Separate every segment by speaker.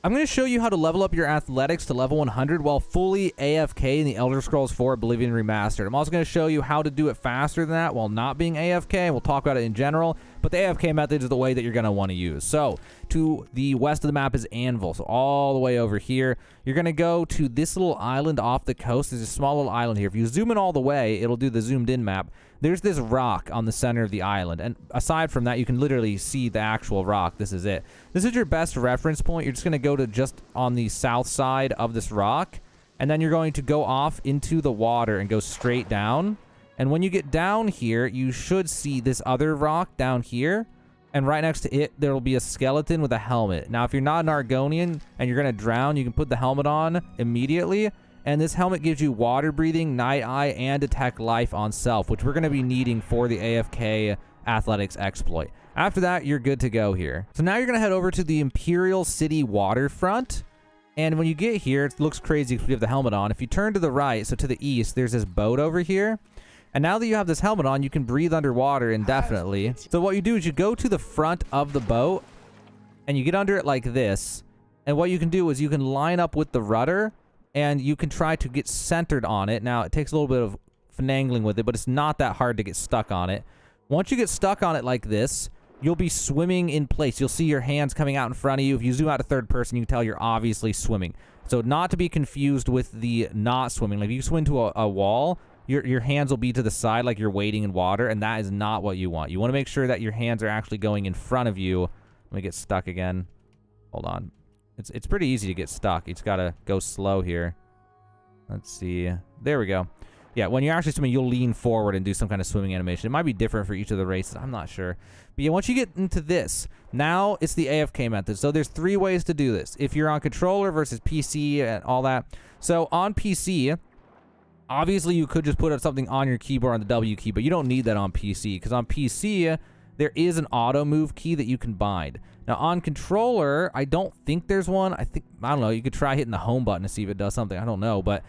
Speaker 1: I'm going to show you how to level up your athletics to level 100 while fully AFK in the Elder Scrolls 4 Oblivion Remastered. I'm also going to show you how to do it faster than that while not being AFK. We'll talk about it in general, but the AFK method is the way that you're going to want to use. So, to the west of the map is Anvil, so all the way over here. You're going to go to this little island off the coast. There's a small little island here. If you zoom in all the way, it'll do the zoomed in map. There's this rock on the center of the island, and aside from that, you can literally see the actual rock. This is it. This is your best reference point. You're just going to go to just on the south side of this rock, and then you're going to go off into the water and go straight down. And when you get down here, you should see this other rock down here, and right next to it, there will be a skeleton with a helmet. Now, if you're not an Argonian and you're going to drown, you can put the helmet on immediately. And this helmet gives you water breathing, night eye, and detect life on self, which we're going to be needing for the AFK athletics exploit. After that, you're good to go here. So now you're going to head over to the Imperial City waterfront. And when you get here, it looks crazy because we have the helmet on. If you turn to the right, so to the east, there's this boat over here. And now that you have this helmet on, you can breathe underwater indefinitely. So what you do is you go to the front of the boat and you get under it like this. And what you can do is you can line up with the rudder and you can try to get centered on it. Now, it takes a little bit of finagling with it, but it's not that hard to get stuck on it. Once you get stuck on it like this, you'll be swimming in place. You'll see your hands coming out in front of you. If you zoom out to third person, you can tell you're obviously swimming. So not to be confused with the not swimming. Like, if you swim to a wall, your hands will be to the side like you're wading in water, and that is not what you want. You want to make sure that your hands are actually going in front of you. Let me get stuck again. Hold on. It's pretty easy to get stuck. You just gotta go slow here. Let's see. There we go. Yeah, when you're actually swimming, you'll lean forward and do some kind of swimming animation. It might be different for each of the races. I'm not sure. But yeah, once you get into this, now it's the AFK method. So there's 3 ways to do this. If you're on controller versus PC and all that. So on PC, obviously you could just put up something on your keyboard on the W key, but you don't need that on PC. Because on PC, there is an auto move key that you can bind. Now, on controller, I don't think there's one. I don't know. You could try hitting the home button to see if it does something. I don't know. But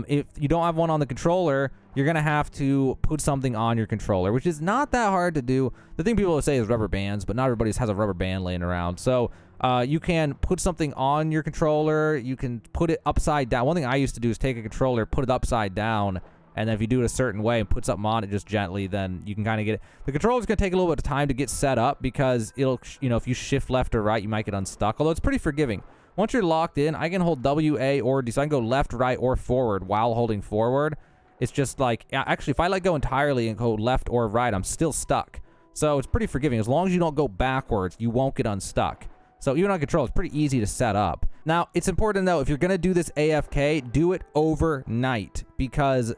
Speaker 1: if you don't have one on the controller, you're going to have to put something on your controller, which is not that hard to do. The thing people will say is rubber bands, but not everybody has a rubber band laying around. So you can put something on your controller. You can put it upside down. One thing I used to do is take a controller, put it upside down, and then if you do it a certain way and put something on it just gently, then you can kind of get it. The controller's going to take a little bit of time to get set up because it'll, if you shift left or right, you might get unstuck, although it's pretty forgiving. Once you're locked in, I can hold W, A, or D, so I can go left, right, or forward while holding forward. It's just like, actually, if I let go entirely and go left or right, I'm still stuck. So it's pretty forgiving. As long as you don't go backwards, you won't get unstuck. So even on control, it's pretty easy to set up. Now, it's important to know, if you're going to do this AFK, do it overnight because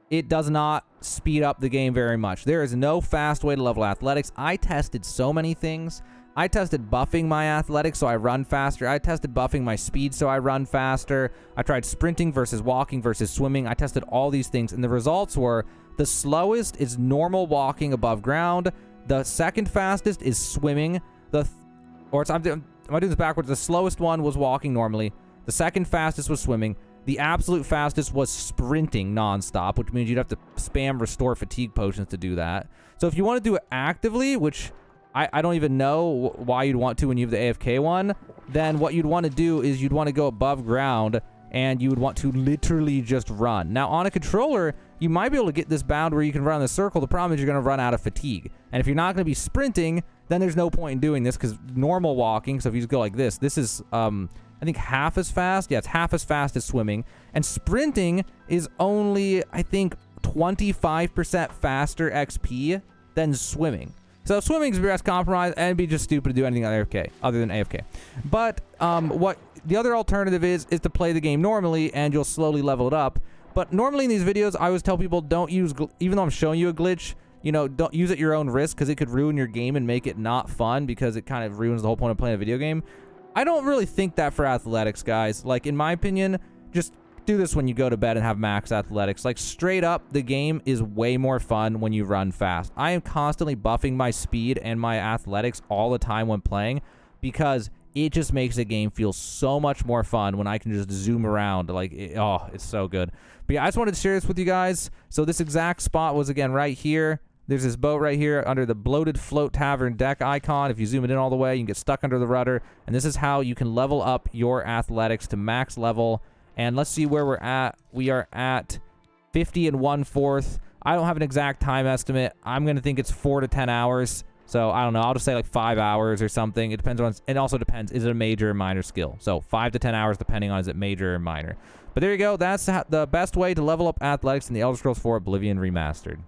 Speaker 1: it does not speed up the game very much. There is no fast way to level athletics. I tested so many things. I tested buffing my athletics so I run faster. I tested buffing my speed so I run faster. I tried sprinting versus walking versus swimming. I tested all these things, and the results were the slowest is normal walking above ground. The second fastest is swimming. I'm doing this backwards. The slowest one was walking normally. The second fastest was swimming. The absolute fastest was sprinting nonstop, which means you'd have to spam restore fatigue potions to do that. So if you want to do it actively, which I don't even know why you'd want to when you have the AFK one, then what you'd want to do is you'd want to go above ground and you would want to literally just run. Now, on a controller, you might be able to get this bound where you can run in a circle. The problem is you're going to run out of fatigue. And if you're not going to be sprinting, then there's no point in doing this because normal walking, so if you just go like this is, I think, half as fast. Yeah, it's half as fast as swimming. And sprinting is only, I think, 25% faster XP than swimming. So swimming is your best compromise, and it'd be just stupid to do anything other than AFK. But what the other alternative is to play the game normally, and you'll slowly level it up. But normally in these videos, I always tell people don't use, even though I'm showing you a glitch, don't use it at your own risk because it could ruin your game and make it not fun because it kind of ruins the whole point of playing a video game. I don't really think that for athletics, guys. Like, in my opinion, just do this when you go to bed and have max athletics. Like, straight up, the game is way more fun when you run fast. I am constantly buffing my speed and my athletics all the time when playing because it just makes the game feel so much more fun when I can just zoom around. Like, it's so good. But yeah, I just wanted to share this with you guys. So this exact spot was, again, right here. There's this boat right here under the Bloated Float Tavern deck icon. If you zoom it in all the way, you can get stuck under the rudder. And this is how you can level up your athletics to max level. And let's see where we're at. We are at 50 1/4. I don't have an exact time estimate. I'm going to think it's 4 to 10 hours. So I don't know. I'll just say like 5 hours or something. It depends on, it also depends, is it a major or minor skill? So 5 to 10 hours depending on is it major or minor. But there you go. That's the best way to level up athletics in the Elder Scrolls 4 Oblivion Remastered.